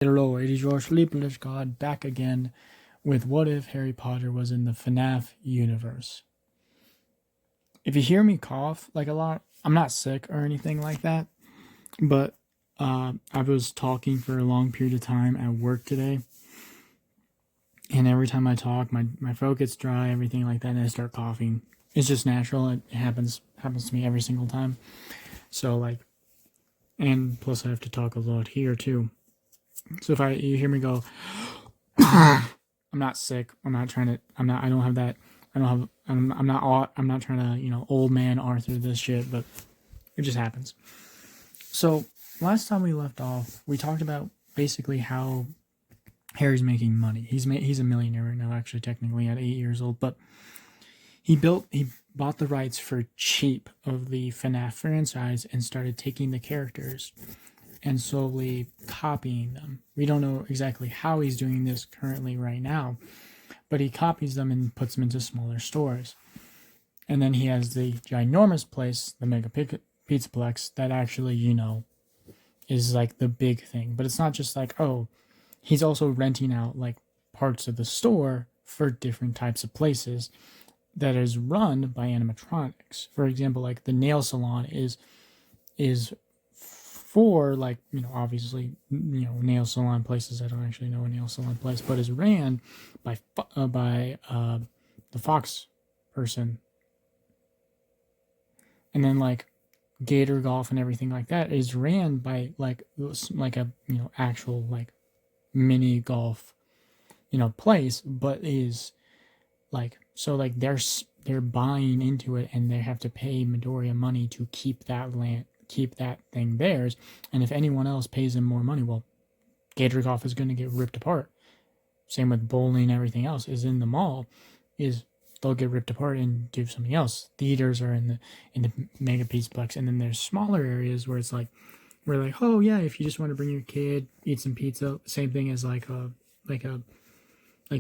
Hello, it is your sleepless god back again with What If Harry Potter was in the FNAF universe. If you hear me cough like a lot, I'm not sick or anything like that, but I was talking for a long period of time at work today, and every time I talk, my throat gets dry, everything like that, and I start coughing. It's just natural. It happens to me every single time. So and plus I have to talk a lot here too. So if you hear me go, I'm not sick. I'm not trying to. I'm not. I don't have that. I don't have. I'm not. I'm not trying to. Old man Arthur this shit. But it just happens. So last time we left off, we talked about basically how Harry's making money. He's a millionaire right now. Actually, technically at 8 years old, but he bought the rights for cheap of the FNAF franchise and started taking the characters and slowly copying them. We don't know exactly how he's doing this currently right now, but he copies them and puts them into smaller stores. And then he has the ginormous place, the Mega Pizzaplex, that actually, is like the big thing. But it's not just like, oh, he's also renting out like parts of the store for different types of places that is run by animatronics. For example, like the nail salon is for obviously nail salon places. I don't actually know a nail salon place, but is ran by the Fox person. And then like Gator Golf and everything like that is ran by like a actual like mini golf place, but is like, so like they're buying into it and they have to pay Midoriya money to keep that thing theirs. And if anyone else pays them more money, well, Gator Golf is going to get ripped apart. Same with bowling, everything else is in the mall, they'll get ripped apart and do something else. Theaters are in the Mega Pizzaplex, and then there's smaller areas where it's like, oh yeah, if you just want to bring your kid, eat some pizza, same thing as like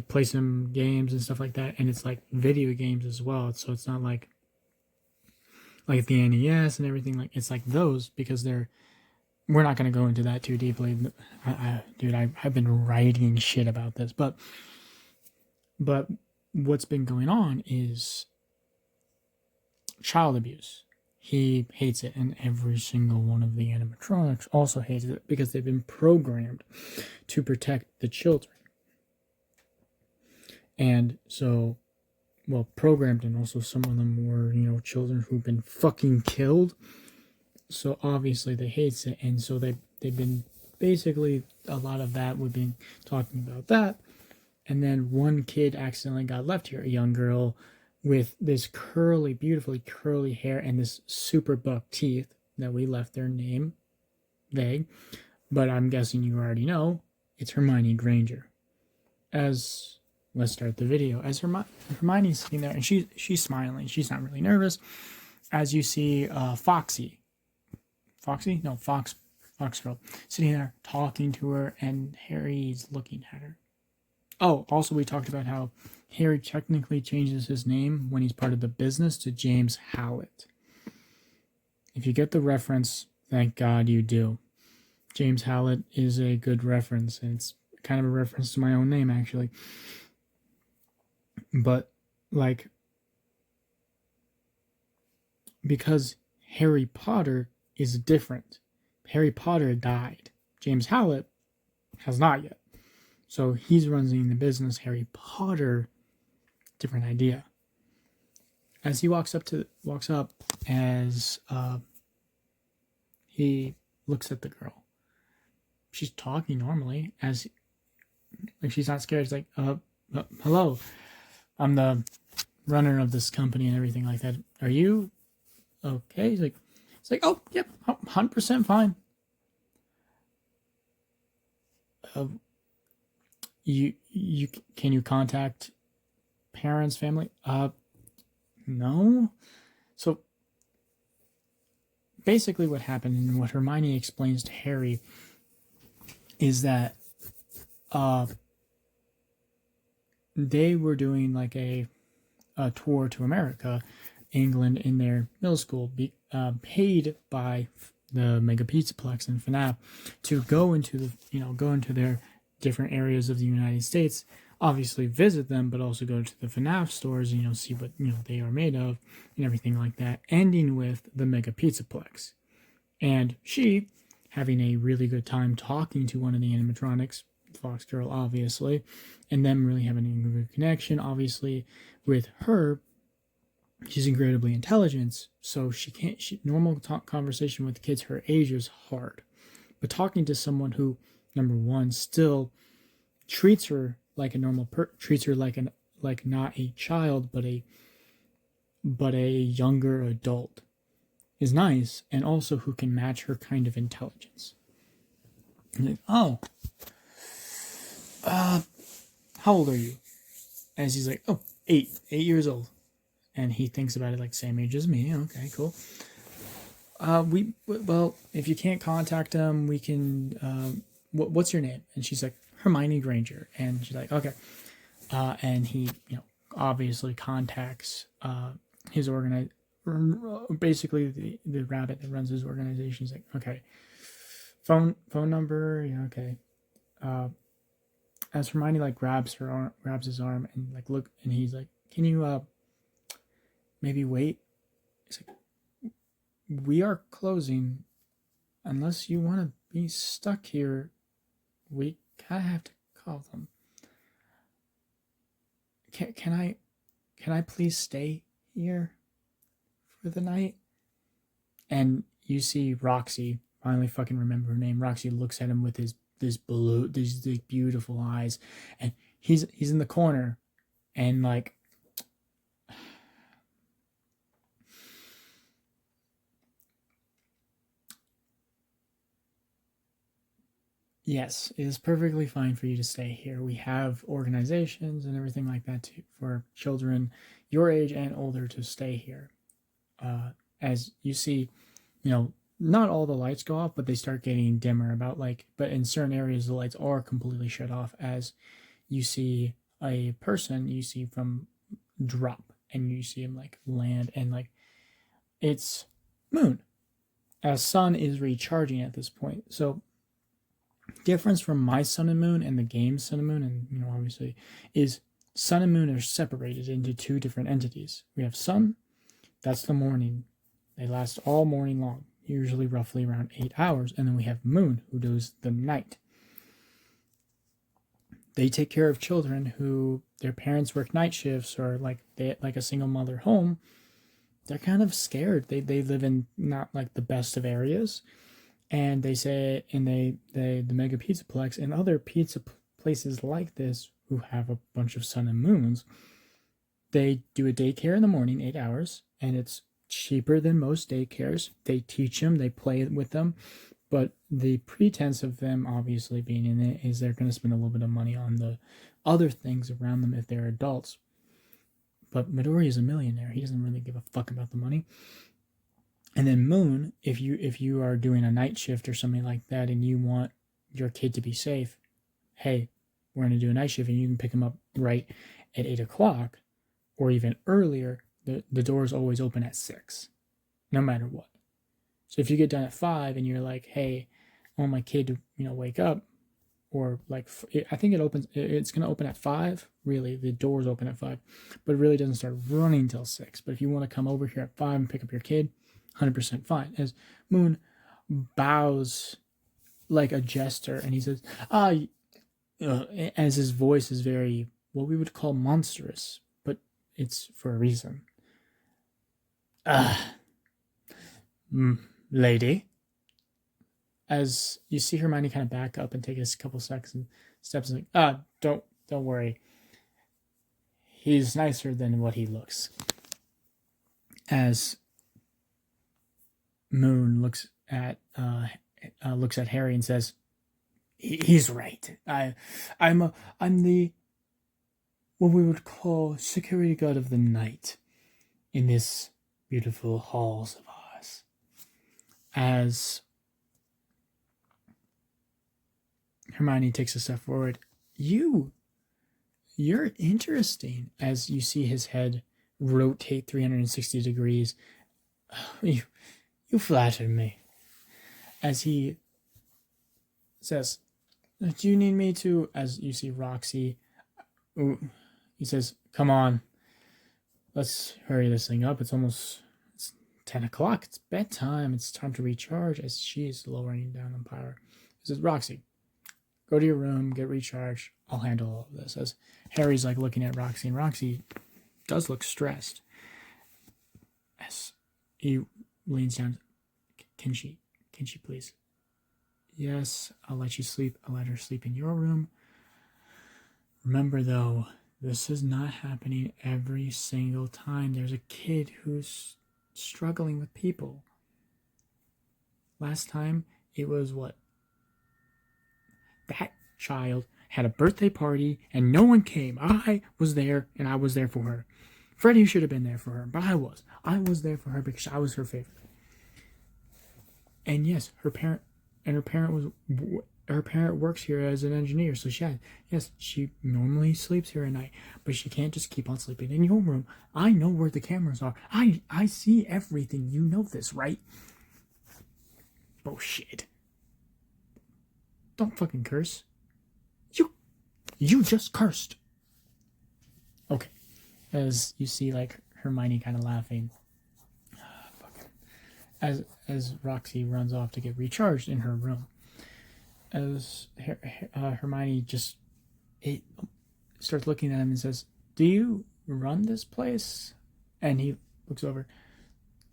play some games and stuff like that. And it's like video games as well. So it's not like the NES and everything. Like it's like those, because we're not going to go into that too deeply. I've been writing shit about this, but what's been going on is child abuse. He hates it, and every single one of the animatronics also hates it because they've been programmed to protect the children. And so, programmed, and also some of them were, children who've been fucking killed. So obviously they hate it, and so they've been basically, a lot of that, we've been talking about that. And then one kid accidentally got left here, a young girl with this beautifully curly hair and this super buck teeth that we left their name vague. But I'm guessing you already know, it's Hermione Granger. Let's start the video. As Hermione's sitting there, and she's smiling. She's not really nervous. As you see Fox Girl, sitting there talking to her, and Harry's looking at her. Oh, also we talked about how Harry technically changes his name when he's part of the business to James Hallett. If you get the reference, thank God you do. James Hallett is a good reference, and it's kind of a reference to my own name, actually. But, because Harry Potter is different. Harry Potter died. James Hallett has not yet. So he's running the business. Harry Potter, different idea. As he walks up, as he looks at the girl, she's talking normally, she's not scared. It's like, hello, I'm the runner of this company and everything like that. Are you okay? It's like, oh, yep, 100% fine. You can you contact parents, family? No. So basically what happened, and what Hermione explains to Harry, is that they were doing like a tour to America, England, in their middle school, paid by the Mega Pizzaplex and FNAF to go into their different areas of the United States, obviously visit them, but also go to the FNAF stores and see what they are made of and everything like that, ending with the Mega Pizzaplex. And she having a really good time talking to one of the animatronics, Fox Girl, obviously, and them really having a good connection. Obviously, with her, she's incredibly intelligent, so normal conversation with kids her age is hard. But talking to someone who, number one, still treats her like a normal treats her like not a child, but a younger adult, is nice, and also who can match her kind of intelligence. Like, oh, how old are you? And she's like, oh, 8 years old. And he thinks about it like same age as me. Okay, cool. Well, if you can't contact him, we can, what's your name? And she's like, Hermione Granger. And she's like, okay. And he, obviously contacts, his basically the rabbit that runs his organization. He's like, okay, phone number. Yeah. Okay. As Hermione grabs his arm and look, and he's like, can you, maybe wait? He's like, we are closing. Unless you want to be stuck here, we kind of have to call them. Can I please stay here for the night? And you see Roxy finally fucking remember her name. Roxy looks at him with these beautiful eyes, and he's in the corner, and yes, it is perfectly fine for you to stay here. We have organizations and everything like that for children your age and older to stay here. As you see, not all the lights go off, but they start getting dimmer but in certain areas the lights are completely shut off as you see a person you see from drop, and you see him land, and it's Moon, as Sun is recharging at this point. So difference from my Sun and Moon and the game's Sun and Moon, and obviously, is Sun and Moon are separated into two different entities. We have Sun, that's the morning. They last all morning long, usually roughly around 8 hours. And then we have Moon, who does the night. They take care of children who their parents work night shifts, or they a single mother home. They're kind of scared. They live in not the best of areas. And they say, the Mega Pizzaplex and other pizza places like this who have a bunch of Sun and Moons, they do a daycare in the morning, 8 hours, and it's cheaper than most daycares. They teach them, they play with them, but the pretense of them obviously being in it is they're going to spend a little bit of money on the other things around them if they're adults. But Midori is a millionaire. He doesn't really give a fuck about the money. And then Moon, if you are doing a night shift or something like that and you want your kid to be safe, hey, we're going to do a night shift and you can pick him up right at 8 o'clock or even earlier. The doors always open at 6, no matter what. So if you get done at 5 and you're like, hey, I want my kid to wake up, or I think it's going to open at 5. Really, the doors open at 5, but it really doesn't start running till 6. But if you want to come over here at 5 and pick up your kid, 100% fine. As Moon bows like a jester, and he says, as his voice is very, what we would call monstrous, but it's for a reason. Lady. As you see Hermione kind of back up and take a couple steps and don't worry. He's nicer than what he looks. As Moon looks at Harry and says, "He's right. I'm the what we would call security guard of the night in this beautiful halls of ours." As Hermione takes a step forward, you're interesting. As you see his head rotate 360 degrees. You flatter me. as he says, "Do you need me to?" As you see Roxy, he says, "Come on, let's hurry this thing up. It's 10 o'clock. It's bedtime. It's time to recharge." As she's lowering down the power, he says, "Roxy, go to your room, get recharged. I'll handle all of this." As Harry's like looking at Roxy, and Roxy does look stressed. As he leans down, can she please? Yes, I'll let you sleep. I'll let her sleep in your room. Remember though, this is not happening every single time. There's a kid who's struggling with people. Last time, it was what? That child had a birthday party and no one came. I was there and I was there for her. Freddie should have been there for her, but I was. I was there for her because I was her favorite. And yes, her parent works here as an engineer, so she normally sleeps here at night, but she can't just keep on sleeping in your room. I know where the cameras are. I see everything. You know this, right? Bullshit. Don't fucking curse. You just cursed. Okay. As you see, like, Hermione kind of laughing. As Roxy runs off to get recharged in her room. As Hermione just starts looking at him and says, "Do you run this place?" And he looks over.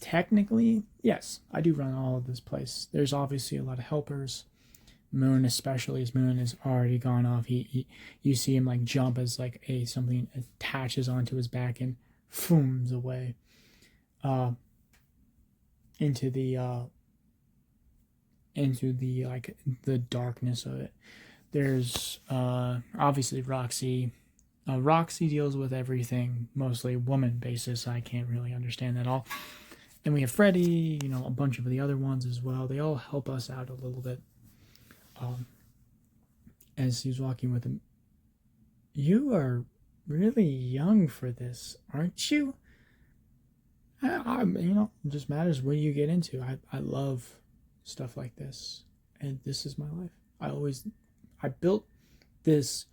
Technically, yes, I do run all of this place. There's obviously a lot of helpers. Moon, especially, as Moon has already gone off. You see him like jump as like something attaches onto his back and fooms away into the like the darkness of it. There's obviously Roxy. Roxy deals with everything, mostly woman basis. I can't really understand that all. And we have Freddie, a bunch of the other ones as well. They all help us out a little bit. As he's walking with him, "You are really young for this, aren't you?" It just matters what you get into. I love stuff like this, and this is my life. I built this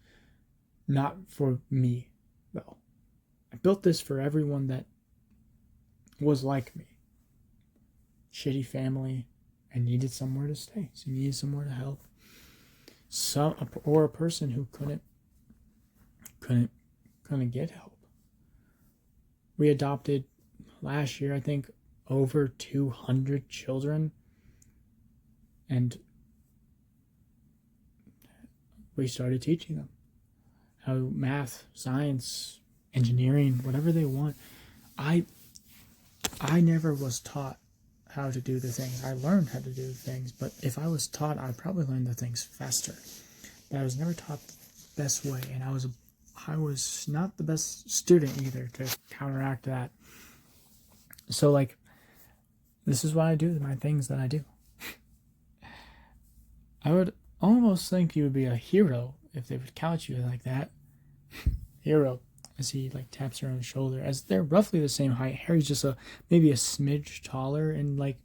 not for me, though. I built this for everyone that was like me. Shitty family and needed somewhere to stay. So you needed somewhere to help. Or a person who couldn't get help. We adopted last year, I think, over 200 children, and we started teaching them how math, science, engineering, whatever they want. I never was taught how to do the things. I learned how to do the things, but if I was taught, I'd probably learn the things faster. But I was never taught the best way, and I was not the best student either to counteract that. So, like, this is why I do my things that I do. I would almost think you would be a hero if they would count you like that. Hero. As he like taps her on the shoulder, as they're roughly the same height. Harry's just maybe a smidge taller, and like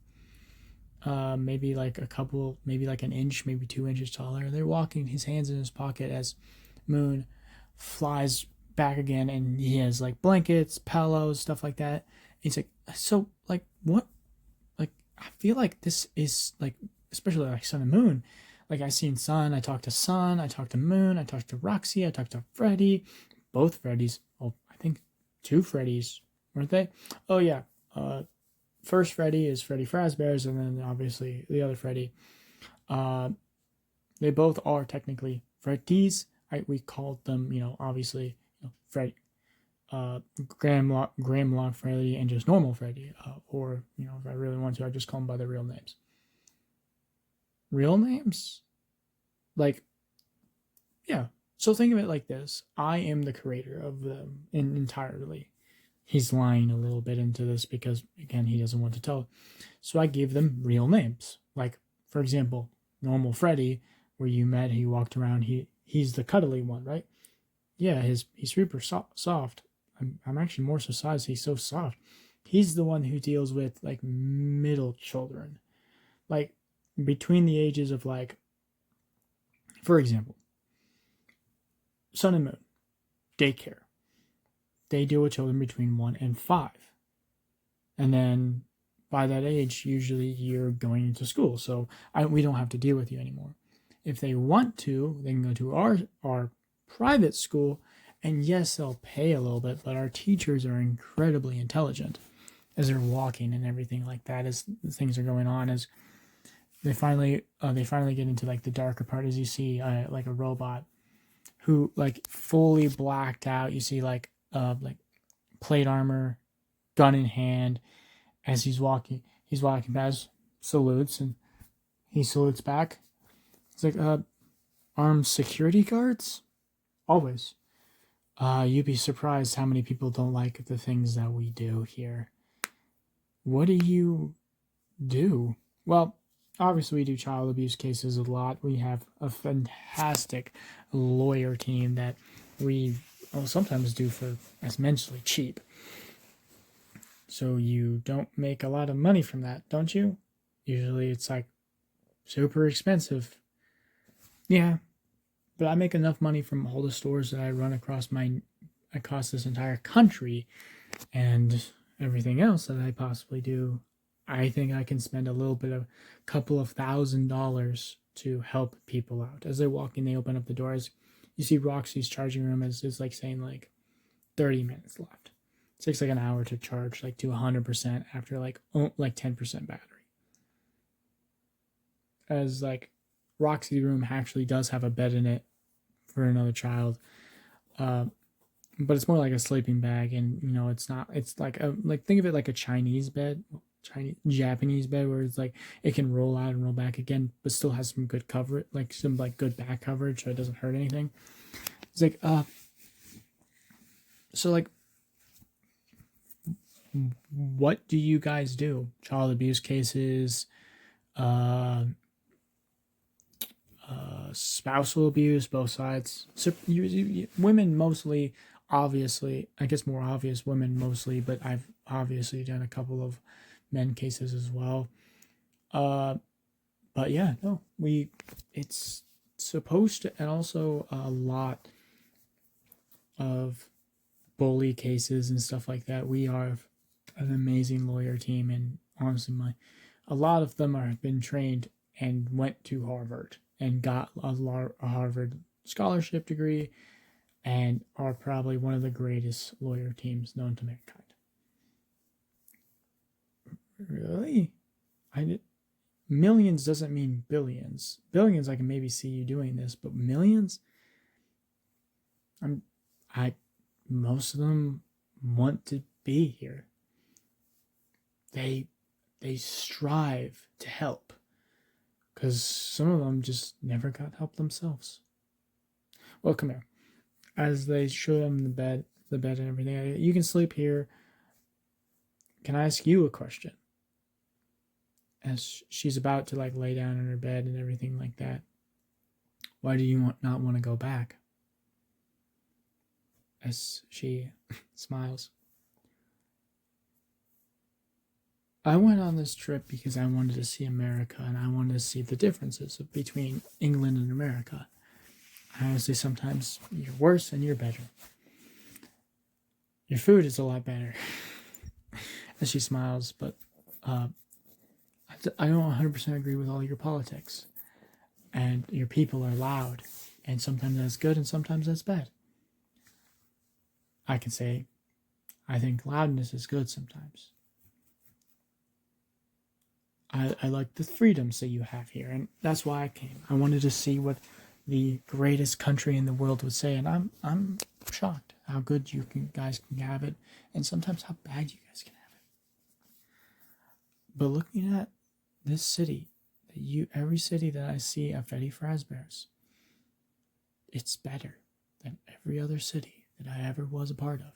maybe like an inch, maybe 2 inches taller. They're walking, his hands in his pocket, as Moon flies back again, and he has like blankets, pillows, stuff like that. He's like, "So like what? Like I feel like this is like, especially like Sun and Moon. Like I seen Sun, I talked to Sun, I talked to Moon, I talked to Roxy, I talked to Freddie." Both Freddies. Oh, I think 2 Freddies, weren't they? Oh yeah. First Freddy is Freddy Fazbear's, and then obviously the other Freddy. They both are technically Freddies. We called them, obviously, Freddy, Gramlock Freddy, and just normal Freddy. Or if I really want to, I just call them by their real names. Real names? Like, yeah. So think of it like this. I am the creator of them entirely. He's lying a little bit into this because, again, he doesn't want to tell. So I gave them real names. Like, for example, normal Freddy, where you met, he walked around, he's the cuddly one, right? Yeah, he's super soft. I'm actually more surprised he's so soft. He's the one who deals with, like, middle children. Like, between the ages of, like, for example, Sun and Moon, daycare. They deal with children between 1 and 5. And then by that age, usually you're going into school. So we don't have to deal with you anymore. If they want to, they can go to our private school. And yes, they'll pay a little bit, but our teachers are incredibly intelligent as they're walking and everything like that, as things are going on, as they finally get into like the darker part, as you see like a robot who like fully blacked out. You see like plate armor, gun in hand, as he's walking past, salutes, and he salutes back. It's like armed security guards, always. You'd be surprised how many people don't like the things that we do here. What do you do? Well, obviously we do child abuse cases a lot. We have a fantastic lawyer team that we sometimes do for immensely cheap. So you don't make a lot of money from that, don't you? Usually it's like super expensive. Yeah, but I make enough money from all the stores that I run across this entire country and everything else that I possibly do. I think I can spend a couple of $1,000s to help people out. As they're walking, they open up the doors. You see Roxy's charging room is like saying like 30 minutes left. It takes like an hour to charge like to 100% after like 10% battery. As like Roxy's room actually does have a bed in it for another child, but it's more like a sleeping bag, and you know it's not. It's like think of it like a Japanese bed, where it's like it can roll out and roll back again, but still has some good coverage, like some like good back coverage, so it doesn't hurt anything. It's like so like, what do you guys do? Child abuse cases, spousal abuse, both sides. So women mostly, obviously, I guess more obvious women mostly, but I've obviously done a couple of men cases as well. But yeah, no, it's supposed to, and also a lot of bully cases and stuff like that. We are an amazing lawyer team, and honestly, a lot of them have been trained and went to Harvard and got a Harvard scholarship degree and are probably one of the greatest lawyer teams known to mankind. Really? Millions doesn't mean billions. Billions, I can maybe see you doing this, but millions? Most of them want to be here. They strive to help, because some of them just never got help themselves. Well, come here. As they show them the bed and everything, you can sleep here. Can I ask you a question? As she's about to like lay down in her bed and everything like that, why do you not want to go back? As she smiles. I went on this trip because I wanted to see America, and I wanted to see the differences between England and America. Honestly, sometimes you're worse and you're better. Your food is a lot better. As she smiles, but I don't 100% agree with all your politics. And your people are loud, and sometimes that's good and sometimes that's bad. I can say, I think loudness is good sometimes. I like the freedoms that you have here, and that's why I came. I wanted to see what the greatest country in the world would say, and I'm shocked how good guys can have it, and sometimes how bad you guys can have it. But looking at this city, every city that I see at Freddy Fazbear's, it's better than every other city that I ever was a part of.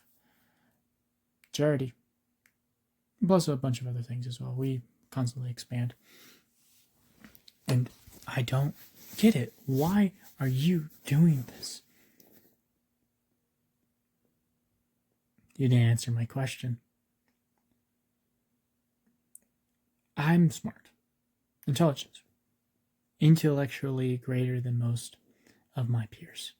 Charity, plus a bunch of other things as well. We constantly expand. And I don't get it. Why are you doing this? You didn't answer my question. I'm smart. Intelligent. intellectually greater than most of my peers.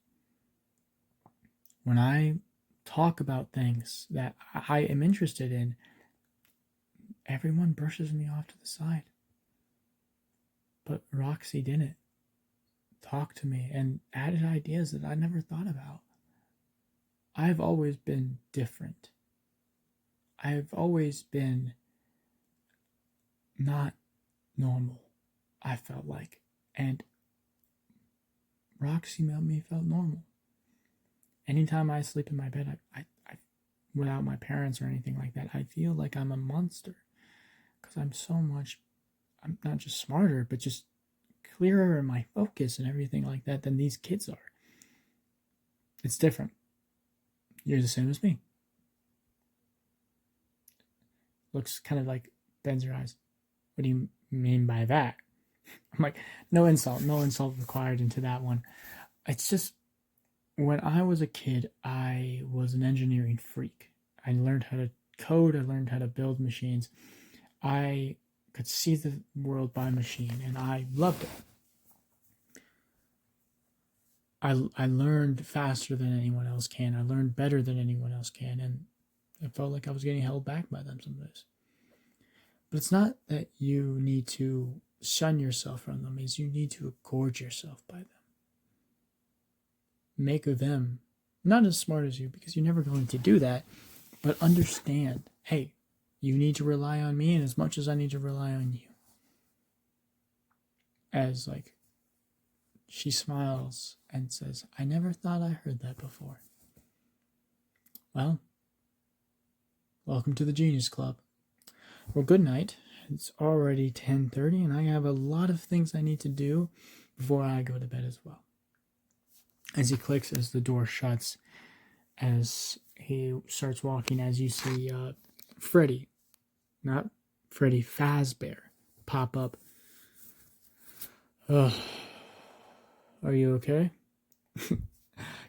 When I talk about things that I am interested in, everyone brushes me off to the side. But Roxy didn't. Talk to me and added ideas that I never thought about. I've always been different. I've always been not normal, I felt like. And Roxy made me feel normal. Anytime I sleep in my bed, I without my parents or anything like that, I feel like I'm a monster. Because I'm not just smarter, but just clearer in my focus and everything like that than these kids are. It's different. You're the same as me. Looks kind of like bends her eyes. What do you mean by that? I'm like, no insult required into that one. It's just, when I was a kid, I was an engineering freak. I learned how to code, I learned how to build machines. I could see the world by machine, and I loved it. I learned faster than anyone else can. I learned better than anyone else can, and I felt like I was getting held back by them some days. But it's not that you need to shun yourself from them, is you need to gorge yourself by them. Make them not as smart as you, because you're never going to do that, but understand, hey, you need to rely on me, and as much as I need to rely on you. As like, she smiles and says, I never thought I heard that before. Well, welcome to the Genius Club. Well, good night. It's already 10:30, and I have a lot of things I need to do before I go to bed as well. As he clicks, as the door shuts, as he starts walking, as you see Freddy, not Freddy Fazbear, pop up. Are you okay?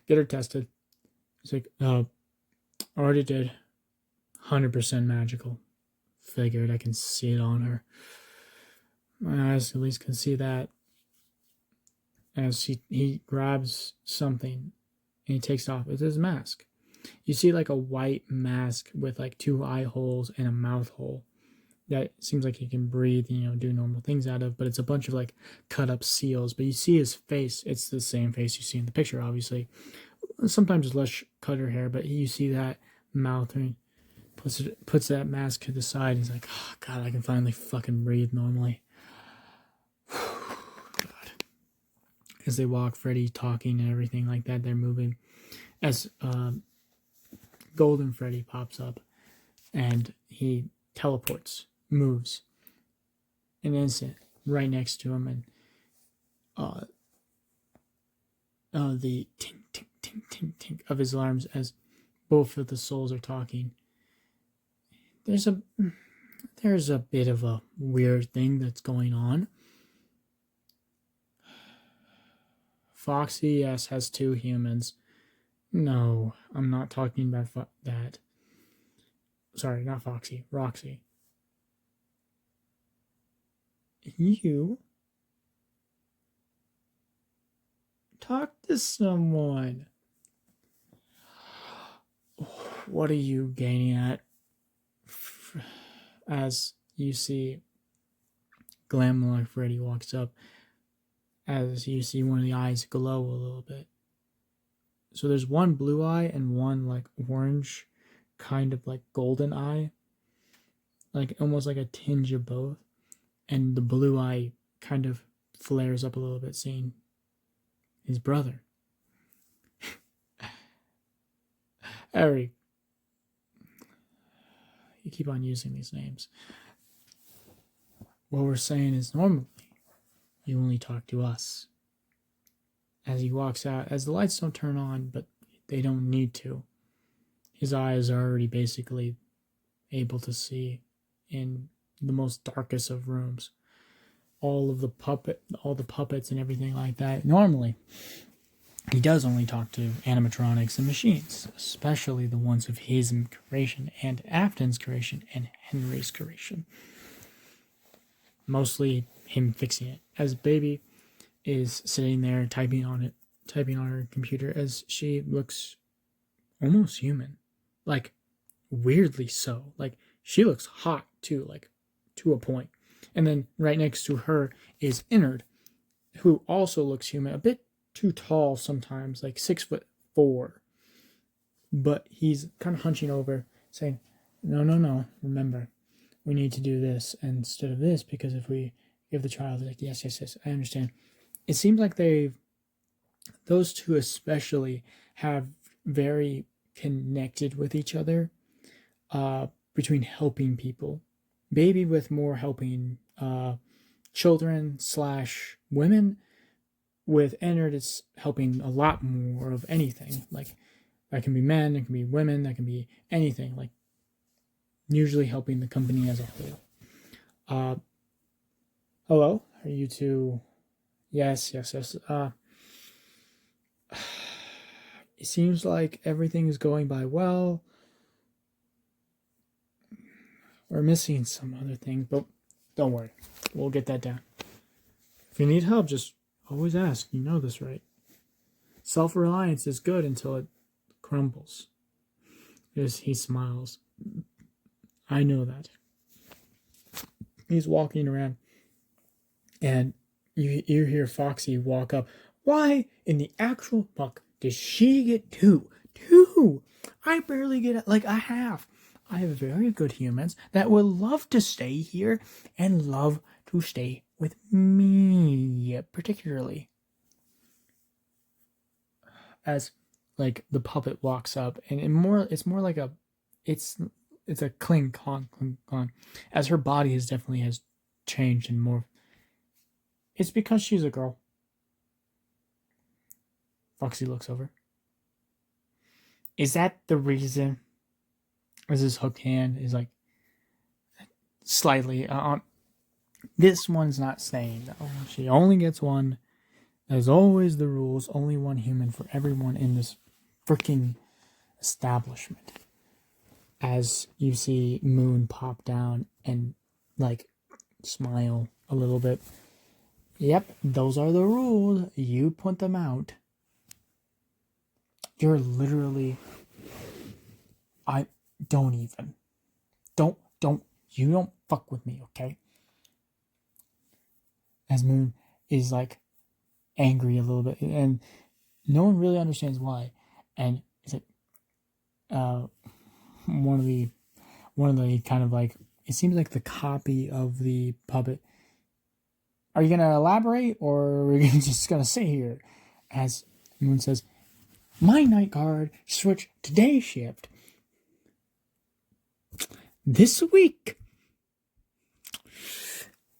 Get her tested. It's like, already did. 100% magical. Figured, I can see it on her. My eyes at least can see that. As he grabs something and he takes it off. It's his mask. You see like a white mask with like 2 eye holes and a mouth hole that seems like he can breathe, do normal things out of, but it's a bunch of like cut up seals. But you see his face. It's the same face you see in the picture, obviously. Sometimes less cutter hair, but you see that mouth, and he puts that mask to the side. He's like, oh, God, I can finally fucking breathe normally. God. As they walk, Freddy talking and everything like that, they're moving. As Golden Freddy pops up, and he teleports, moves an instant right next to him, and the tink tink tink tink tink of his alarms as both of the souls are talking. There's a bit of a weird thing that's going on. Foxy, yes, has 2 humans. No, I'm not talking about that. Sorry, not Foxy. Roxy. You talk to someone. What are you gaining at? As you see Glamlock Freddy walks up, as you see one of the eyes glow a little bit. So there's one blue eye and one like orange, kind of like golden eye, like almost like a tinge of both. And the blue eye kind of flares up a little bit, seeing his brother. Harry. You keep on using these names. What we're saying is, normally you only talk to us. As he walks out, as the lights don't turn on, but they don't need to, his eyes are already basically able to see in the most darkest of rooms. All the puppets and everything like that. Normally, he does only talk to animatronics and machines, especially the ones of his creation and Afton's creation and Henry's creation. Mostly him fixing it. As Baby, is sitting there typing on her computer as she looks almost human, like weirdly so. Like she looks hot too, like to a point. And then right next to her is Innard, who also looks human, a bit too tall sometimes, like 6'4". But he's kind of hunching over, saying, No. Remember, we need to do this instead of this, because if we give the child, like, yes, I understand. It seems like those two especially have very connected with each other, between helping people. Baby with more helping children / women. With Ennard, it's helping a lot more of anything. Like, that can be men, it can be women, that can be anything. Like, usually helping the company as a whole. Hello? Are you two? Yes. It seems like everything is going by well. We're missing some other thing, but don't worry. We'll get that down. If you need help, just always ask. You know this, right? Self-reliance is good until it crumbles. He smiles. I know that. He's walking around, and you hear Foxy walk up. Why in the actual fuck does she get two? Two! I barely get like a half. I have very good humans that would love to stay here and love to stay with me, particularly. As like the puppet walks up, and it's more like it's a cling clong. As her body has changed and more. It's because she's a girl. Foxy looks over. Is that the reason? As his hook hand is like slightly on. This one's not staying though. She only gets one. As always, the rules. Only one human for everyone in this freaking establishment. As you see Moon pop down and like smile a little bit. Yep, those are the rules. You put them out. You're literally. You don't fuck with me, okay? As Moon is like angry a little bit, and no one really understands why. And it's like, one of the kind of like, it seems like the copy of the puppet. Are you gonna elaborate, or are we just gonna sit here? As Moon says, my night guard switched to day shift this week.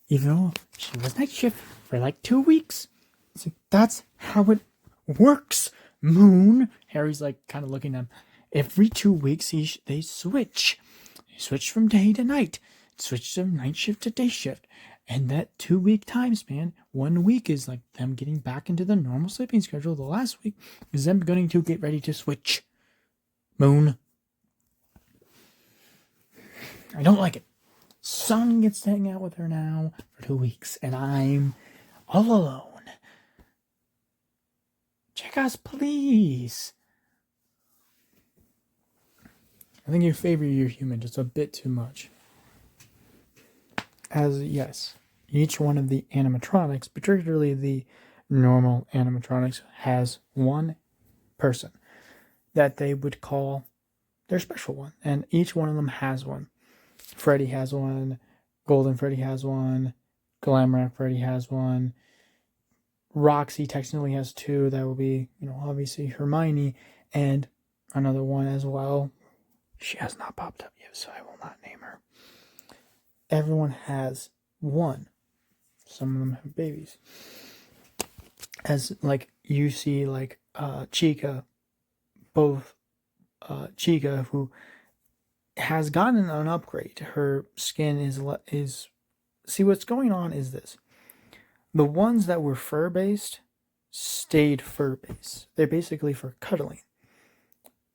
Even though she was night shift for like 2 weeks. It's like, that's how it works, Moon. Harry's like kind of looking at him. Every 2 weeks they switch. They switch from day to night. Switch from night shift to day shift. And that 2 week time span, 1 week is like them getting back into the normal sleeping schedule. The last week is them going to get ready to switch. Moon. I don't like it. Son gets to hang out with her now for 2 weeks, and I'm all alone. Check us, please. I think you favor your human just a bit too much. As, yes, each one of the animatronics, particularly the normal animatronics, has one person that they would call their special one. And each one of them has one. Freddy has one. Golden Freddy has one. Glamrock Freddy has one. Roxy technically has two. That will be, obviously Hermione, and another one as well. She has not popped up yet, so I will not name her. Everyone has one. Some of them have babies. As like you see, like Chica, both Chica, who has gotten an upgrade. Her skin is. See, what's going on is this. The ones that were fur-based stayed fur-based. They're basically for cuddling.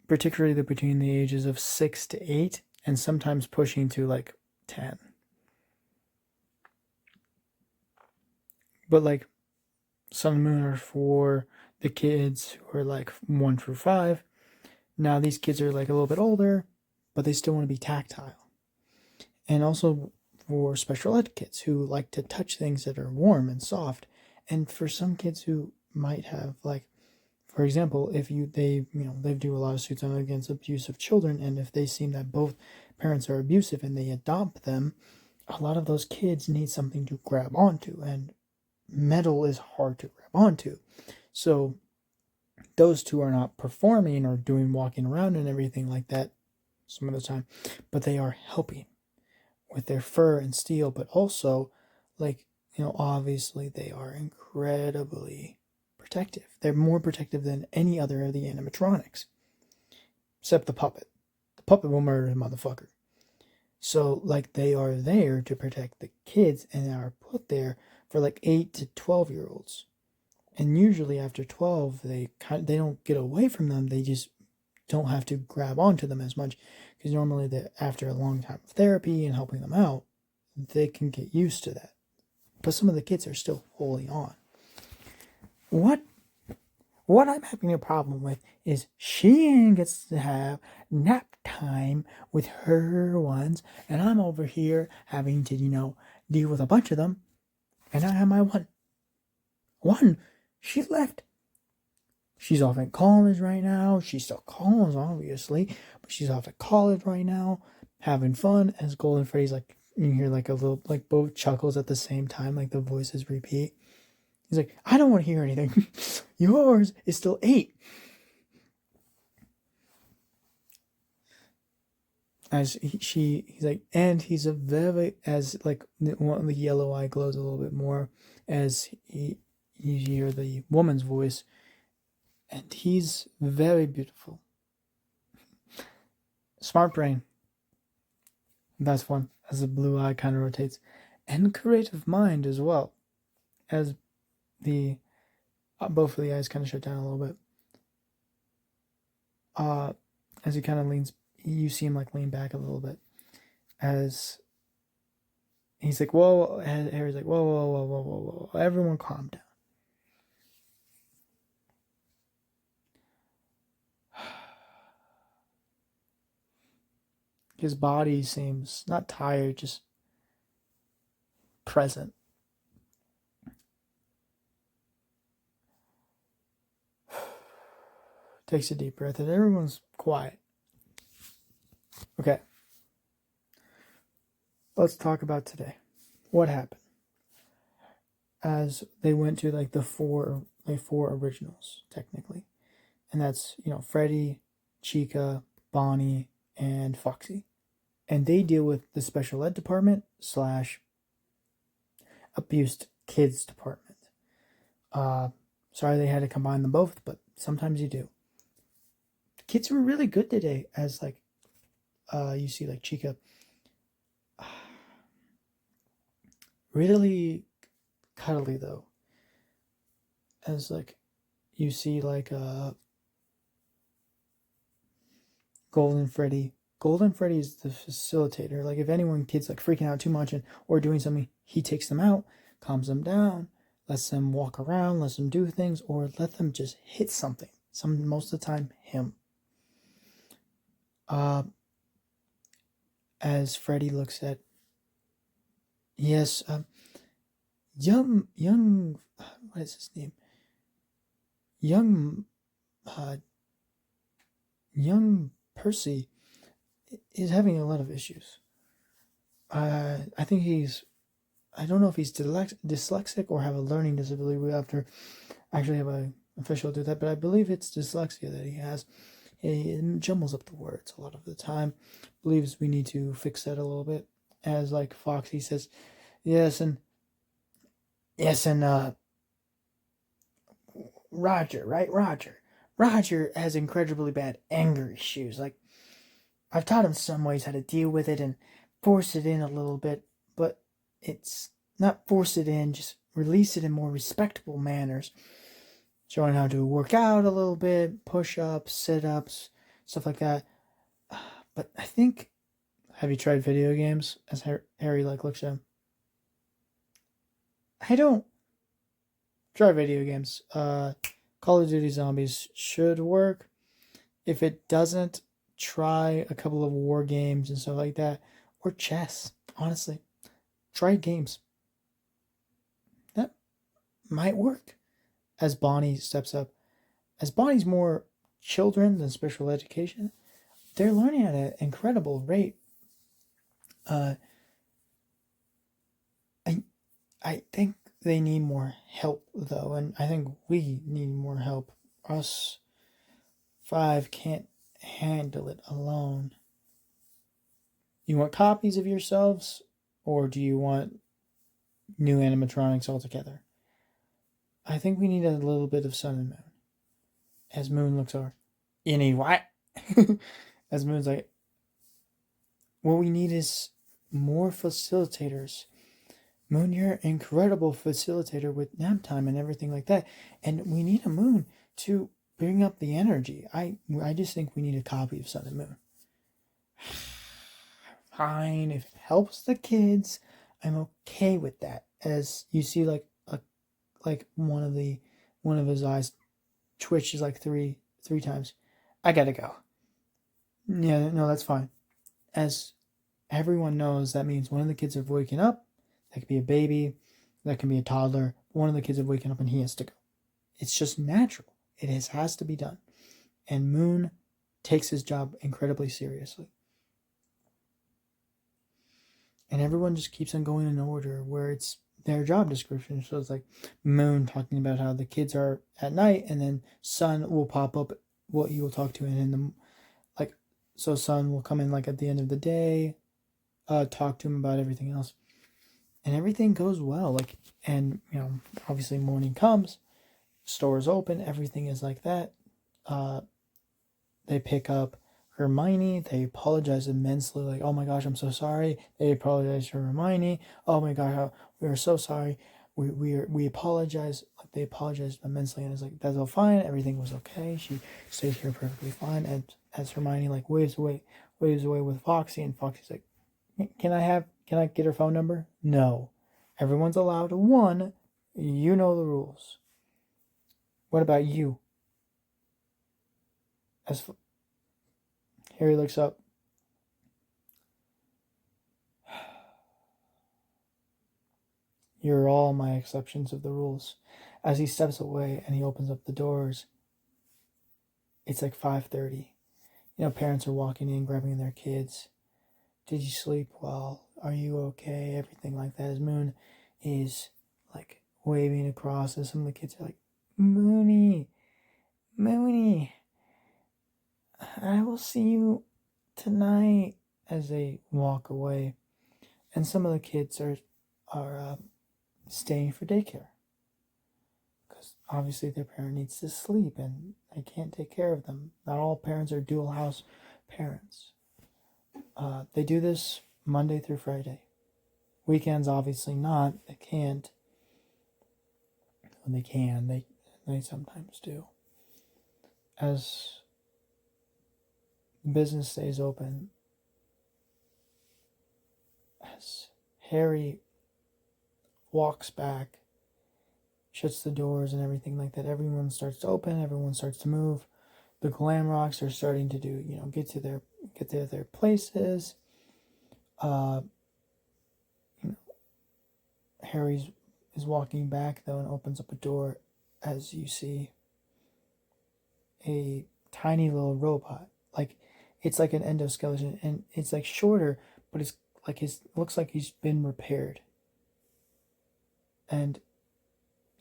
Particularly between the ages of 6 to 8, and sometimes pushing to like 10. But like Sun and Moon are for the kids who are like 1 through 5. Now these kids are like a little bit older, but they still want to be tactile. And also for special ed kids who like to touch things that are warm and soft. And for some kids who might have, like, for example, if they do a lot of suits against abusive children, and if they seem that both parents are abusive and they adopt them, a lot of those kids need something to grab onto, and metal is hard to grab onto. So those two are not performing or doing walking around and everything like that some of the time, but they are helping with their fur and steel, but also, like, obviously they are incredibly protective. They're more protective than any other of the animatronics, except the puppet. The puppet will murder the motherfucker. So, like, they are there to protect the kids, and are put there for like 8 to 12-year-olds. And usually after 12, they don't get away from them. They just don't have to grab onto them as much, because normally after a long time of therapy and helping them out, they can get used to that. But some of the kids are still fully on. What I'm having a problem with is she gets to have nap time with her ones, and I'm over here having to, deal with a bunch of them, and I have my one. She left. She's off at college right now. She's still college, obviously, but she's off at college right now, having fun. As Golden Freddy's, like, you hear like a little, like, both chuckles at the same time, like the voices repeat. He's like, I don't want to hear anything. Yours is still 8. As he's like, and he's a very, as like one of the yellow eye glows a little bit more as you hear the woman's voice, and he's very beautiful. Smart brain. That's one, as the blue eye kind of rotates, and creative mind as well, as the both of the eyes kind of shut down a little bit. As he kind of leans, you see him like lean back a little bit, as he's like, whoa, and Harry's like, whoa, whoa, whoa, whoa, whoa, whoa, everyone calm down. His body seems not tired, just present. Takes a deep breath, and everyone's quiet. Okay. Let's talk about today. What happened? As they went to like the four originals, technically. And that's, Freddy, Chica, Bonnie, and Foxy. And they deal with the special ed department / abused kids department. Sorry they had to combine them both, but sometimes you do. The kids were really good today, as like you see like Chica really cuddly though. As like you see like Golden Freddy. Golden Freddy is the facilitator. Like, if anyone kids like freaking out too much or doing something, he takes them out, calms them down, lets them walk around, lets them do things, or let them just hit something. Most of the time, him. As Freddy looks at, yes, young, what is his name? Young Percy is having a lot of issues. I think I don't know if he's dyslexic or have a learning disability. We have to actually have an official do that, but I believe it's dyslexia that he has. He jumbles up the words a lot of the time. Believes we need to fix that a little bit. As like Foxy says, yes, and Roger, right? Roger has incredibly bad anger issues. Like, I've taught him some ways how to deal with it and force it in a little bit, but it's not force it in, just release it in more respectable manners. Showing how to work out a little bit, push-ups, sit-ups, stuff like that. But I think, have you tried video games? As Harry like looks at him. I don't Try video games. Call of Duty Zombies should work. If it doesn't, try a couple of war games and stuff like that, or chess. Honestly, try games. That might work. As Bonnie steps up, as Bonnie's more children than special education, they're learning at an incredible rate. I think they need more help though, and I think we need more help. Us five can't handle it alone. You want copies of yourselves, or do you want new animatronics altogether? I think we need a little bit of Sun and Moon. As Moon looks over, you need what? As Moon's like, what we need is more facilitators. Moon, you're an incredible facilitator with nap time and everything like that. And we need a Moon to bring up the energy. I just think we need a copy of Sun and Moon. Fine, if it helps the kids, I'm okay with that. As you see, like one of his eyes twitches like three times. I gotta go. Yeah, no, that's fine. As everyone knows, that means one of the kids are waking up. That could be a baby. That can be a toddler. One of the kids are waking up and he has to go. It's just natural. It has to be done. And Moon takes his job incredibly seriously. And everyone just keeps on going in order where it's their job description. So it's like Moon talking about how the kids are at night, and then Sun will pop up what you will talk to, and in the so Sun will come in like at the end of the day, talk to him about everything else. And everything goes well. And obviously morning comes, stores open, everything is like that. They pick up Hermione. They apologize immensely, like, oh my gosh, I'm so sorry. They apologize to Hermione. Oh my gosh, we are so sorry. We apologize. Like, they apologized immensely, and it's like, that's all fine. Everything was okay. She stayed here perfectly fine. And as Hermione like waves away with Foxy, and Foxy's like, can I get her phone number? No. Everyone's allowed one. You know the rules. What about you? Harry looks up. You're all my exceptions of the rules. As he steps away and he opens up the doors, it's like 5:30. Parents are walking in, grabbing their kids. Did you sleep well? Are you okay? Everything like that. As Moon is like waving across, and some of the kids are like, Moony, I will see you tonight, as they walk away. And some of the kids are staying for daycare, because obviously their parent needs to sleep and they can't take care of them. Not all parents are dual house parents. They do this Monday through Friday. Weekends, obviously not. They can't. When they can, they sometimes do. As the business stays open, as Harry walks back, shuts the doors and everything like that, everyone starts to open, everyone starts to move. The glam rocks are starting to do, get to their places. Harry is walking back though and opens up a door, as you see a tiny little robot. Like, it's like an endoskeleton, and it's like shorter, but it's like looks like he's been repaired. And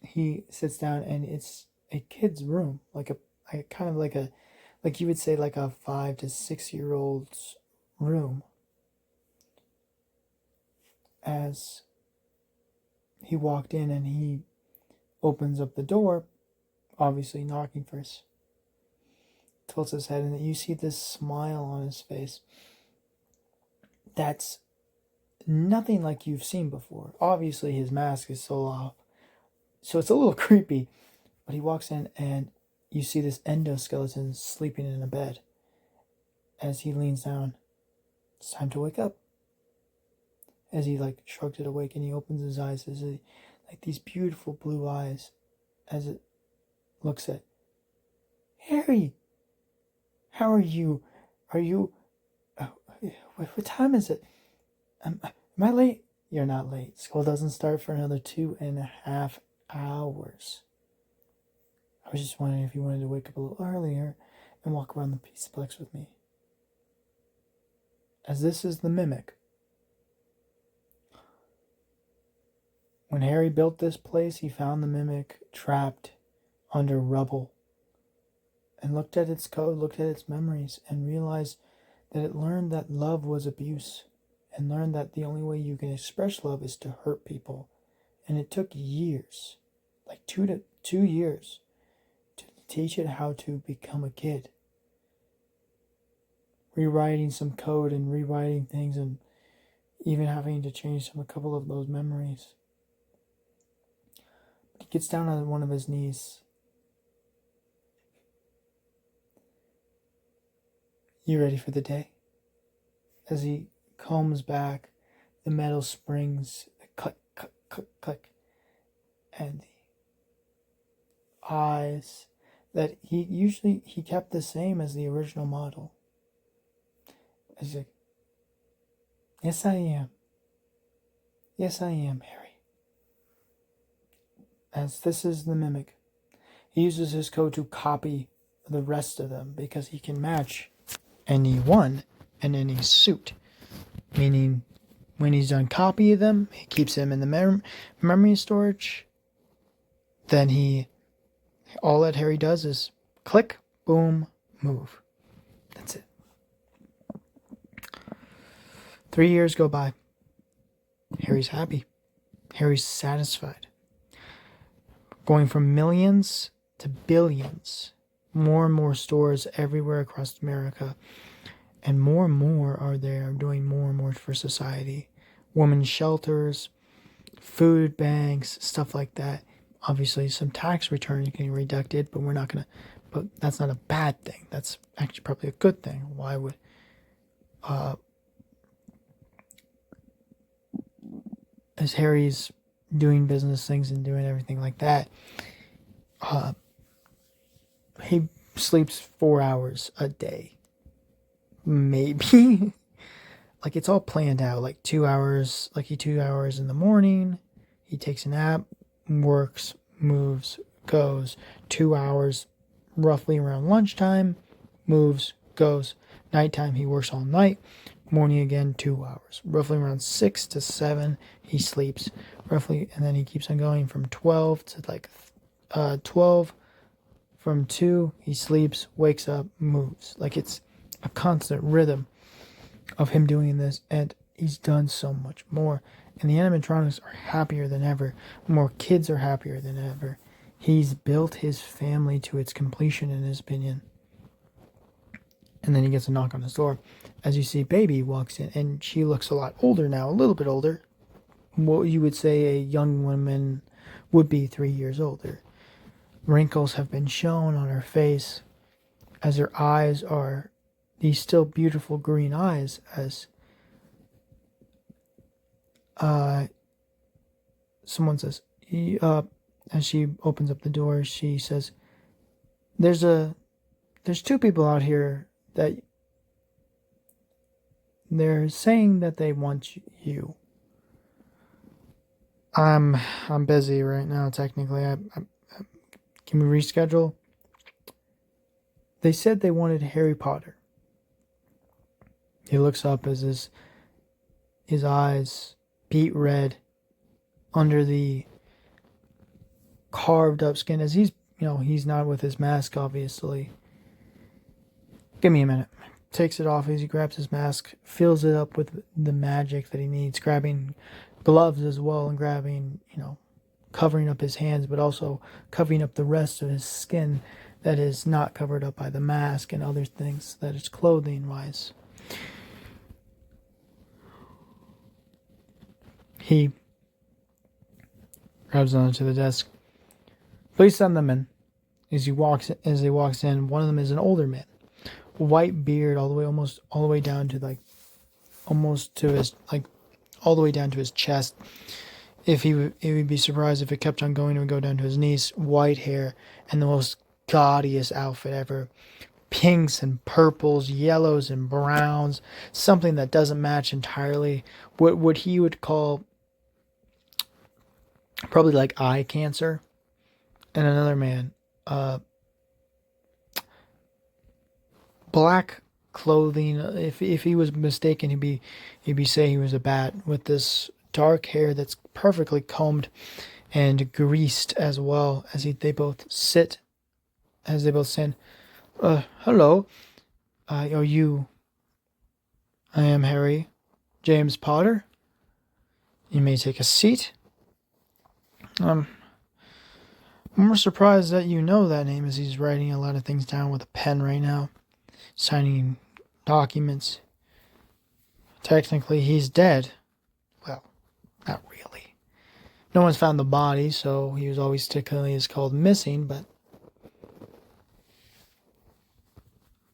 he sits down, and it's a kid's room, like you would say like a 5 to 6 year old's room. As he walked in and he opens up the door, obviously knocking first, tilts his head, and you see this smile on his face that's nothing like you've seen before. Obviously his mask is still off, so it's a little creepy, but he walks in and you see this endoskeleton sleeping in a bed. As he leans down, it's time to wake up. As he shrugs it awake, and he opens his eyes, as like these beautiful blue eyes, as it looks at Harry. How are you? Are you? What time is it? Am I late? You're not late. School doesn't start for another 2.5 hours. I was just wondering if you wanted to wake up a little earlier and walk around the Pizzaplex with me. As this is the mimic. When Harry built this place, he found the mimic trapped under rubble and looked at its code, looked at its memories, and realized that it learned that love was abuse and learned that the only way you can express love is to hurt people. And it took years, like 2 years, to teach it how to become a kid. Rewriting some code and rewriting things and even having to change a couple of those memories. He gets down on one of his knees. You ready for the day? As he combs back the metal springs, click, click, click, click, and the eyes that he kept the same as the original model. As he's like, yes I am. Yes I am, Harry. As this is the mimic. He uses his code to copy the rest of them because he can match anyone in any suit. Meaning, when he's done copying them, he keeps them in the memory storage. Then all that Harry does is click, boom, move. That's it. 3 years go by. Harry's happy. Harry's satisfied. Going from millions to billions. More and more stores everywhere across America. And more are there doing more and more for society. Women's shelters, food banks, stuff like that. Obviously, some tax returns getting deducted, but that's not a bad thing. That's actually probably a good thing. Why would, as Harry's doing business things and doing everything like that, he sleeps 4 hours a day. Maybe. Like, it's all planned out. Like 2 hours, 2 hours in the morning. He takes a nap, works, moves, goes. 2 hours roughly around lunchtime, moves, goes. Nighttime, he works all night. Morning again, 2 hours. Roughly around 6 to 7, he sleeps. Roughly, and then he keeps on going from 12 to 12. From 2, he sleeps, wakes up, moves. Like, it's a constant rhythm of him doing this, and he's done so much more. And the animatronics are happier than ever. More kids are happier than ever. He's built his family to its completion, in his opinion. And then he gets a knock on his door. As you see, Baby walks in, and she looks a lot older now, a little bit older. What you would say a young woman would be 3 years older. Wrinkles have been shown on her face, as her eyes are these still beautiful green eyes, as someone says, as she opens up the door, she says, there's 2 people out here that they're saying that they want you. I'm busy right now, technically. Can we reschedule? They said they wanted Harry Potter. He looks up as his eyes beet red under the carved up skin, as he's not with his mask, obviously. Give me a minute. Takes it off as he grabs his mask, fills it up with the magic that he needs, grabbing gloves as well, and grabbing, covering up his hands, but also covering up the rest of his skin that is not covered up by the mask and other things that is clothing wise. He grabs onto the desk. Please send them in. As he walks in, one of them is an older man, white beard, almost all the way down to his chest. If he would be surprised if it kept on going, it would go down to his knees. White hair and the most gaudiest outfit ever. Pinks and purples, yellows and browns. Something that doesn't match entirely. What he would call probably like eye cancer. And another man, black clothing. If he was mistaken, he'd be saying he was a bat with this dark hair that's perfectly combed and greased as well as they both sit, as they both stand. Hello, are you? I am Harry James Potter. You may take a seat. I'm more surprised that you know that name, as he's writing a lot of things down with a pen right now, signing documents. Technically, he's dead. Well, not really. No one's found the body, so he was always technically is called missing, but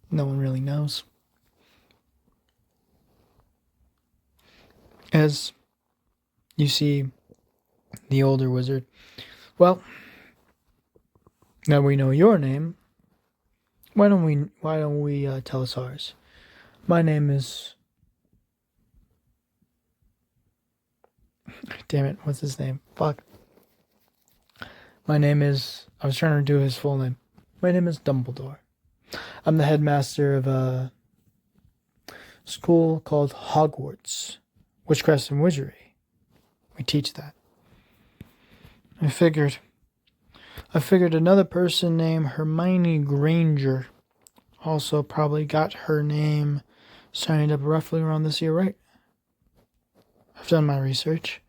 no one really knows. As you see the older wizard, well, now we know your name. Why don't we tell us ours? My name is. Damn it! What's his name? Fuck. My name is. I was trying to do his full name. My name is Dumbledore. I'm the headmaster of a school called Hogwarts, Witchcraft and Wizardry. We teach that. I figured another person named Hermione Granger also probably got her name signed up roughly around this year, right? I've done my research.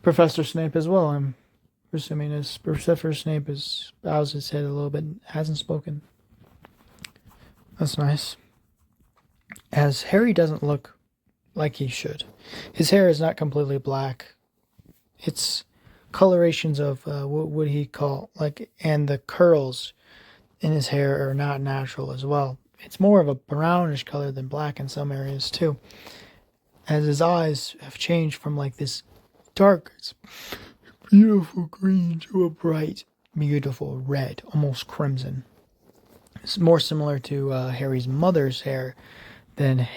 Professor Snape as well, I'm presuming. As Professor Snape has bows his head a little bit, hasn't spoken. That's nice. As Harry doesn't look like he should. His hair is not completely black. It's colorations of what would he call and the curls in his hair are not natural as well. It's more of a brownish color than black in some areas too, as his eyes have changed from like this dark beautiful green to a bright beautiful red, almost crimson. It's more similar to Harry's mother's hair than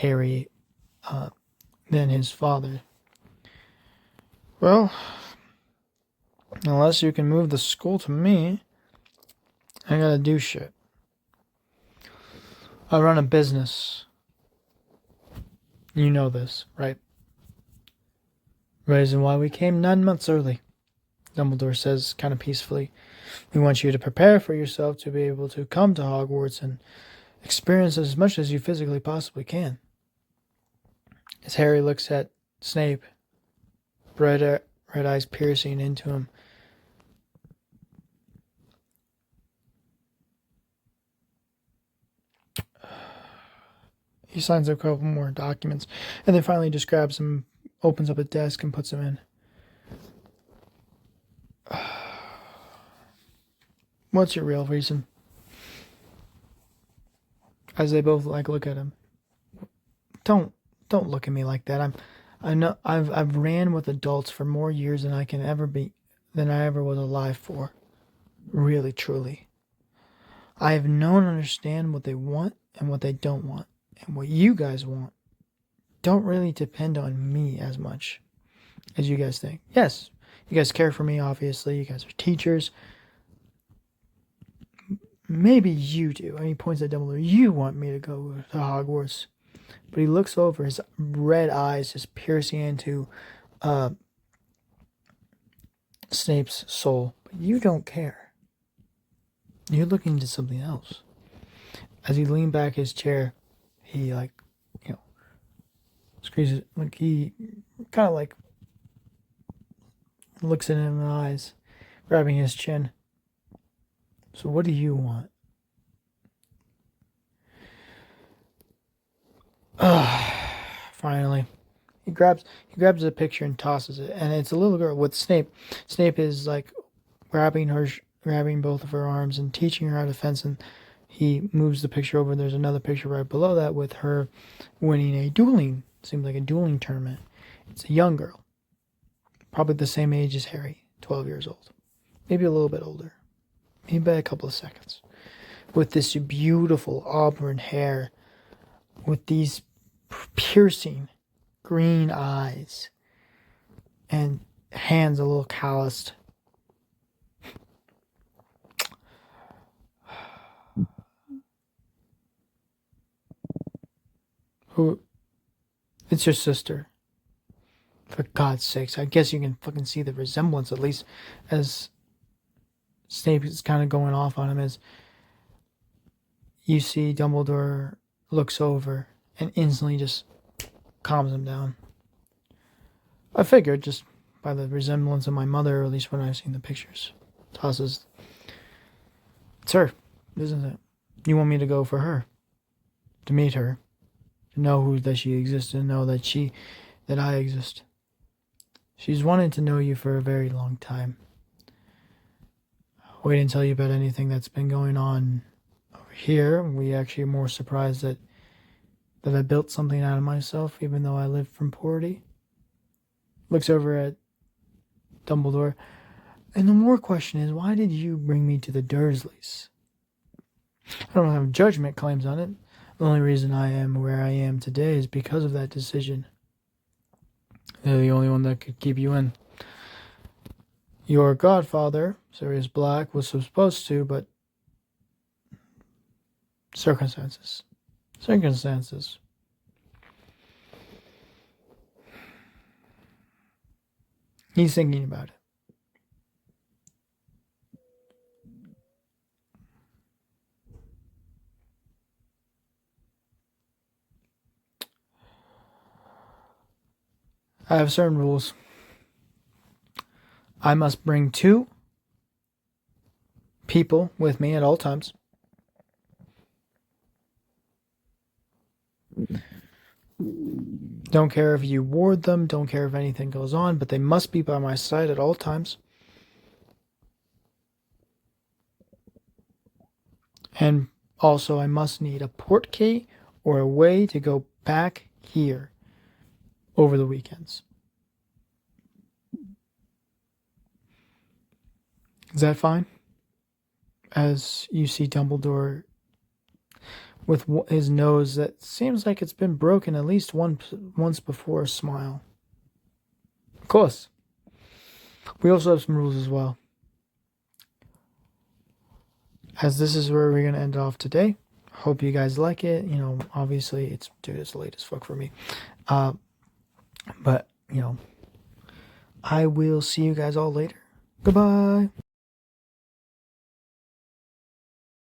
than his father. Well, unless you can move the school to me, I gotta do shit. I run a business. You know this, right? Reason why we came 9 months early, Dumbledore says kind of peacefully. We want you to prepare for yourself to be able to come to Hogwarts and experience as much as you physically possibly can. As Harry looks at Snape, red eyes piercing into him, he signs a couple more documents and then finally just grabs them, opens up a desk and puts them in. What's your real reason? As they both look at him. Don't look at me like that. I know I've ran with adults for more years than I ever was alive for. Really, truly. I have known and understand what they want and what they don't want. And what you guys want don't really depend on me as much as you guys think. Yes, you guys care for me, obviously. You guys are teachers. Maybe you do. And he points at Dumbledore. You want me to go to Hogwarts. But he looks over, his red eyes just piercing into Snape's soul. But you don't care. You're looking into something else. As he leaned back his chair, he squeezes, he kind of looks at him in the eyes, grabbing his chin. So what do you want? Finally. He grabs a picture and tosses it, and it's a little girl with Snape. Snape is grabbing both of her arms and teaching her how to fence, and he moves the picture over. There's another picture right below that with her winning a dueling tournament. It's a young girl. Probably the same age as Harry, 12 years old. Maybe a little bit older. Maybe by a couple of seconds. With this beautiful auburn hair. With these piercing green eyes. And hands a little calloused. Who? It's your sister. For God's sakes, I guess you can fucking see the resemblance, at least, as Snape is kind of going off on him, as you see Dumbledore looks over and instantly just calms him down. I figured, just by the resemblance of my mother, or at least when I've seen the pictures. Tosses. It's her, isn't it? You want me to go for her? To meet her? To know that she exists, and know that I exist. She's wanted to know you for a very long time. Wait and tell you about anything that's been going on over here. We actually are more surprised that I built something out of myself, even though I lived from poverty. Looks over at Dumbledore. And the more question is, why did you bring me to the Dursleys? I don't have judgment claims on it. The only reason I am where I am today is because of that decision. They're the only one that could keep you in. Your godfather, Sirius Black, was supposed to, but circumstances. He's thinking about it. I have certain rules. I must bring 2 people with me at all times. Don't care if you ward them, don't care if anything goes on, but they must be by my side at all times. And also, I must need a port key or a way to go back here over the weekends. Is that fine? As you see Dumbledore with his nose that seems like it's been broken at least once before smile. Of course. We also have some rules as well. As this is where we're going to end off today. Hope you guys like it. You know, obviously it's late as fuck for me. But, you know, I will see you guys all later. Goodbye.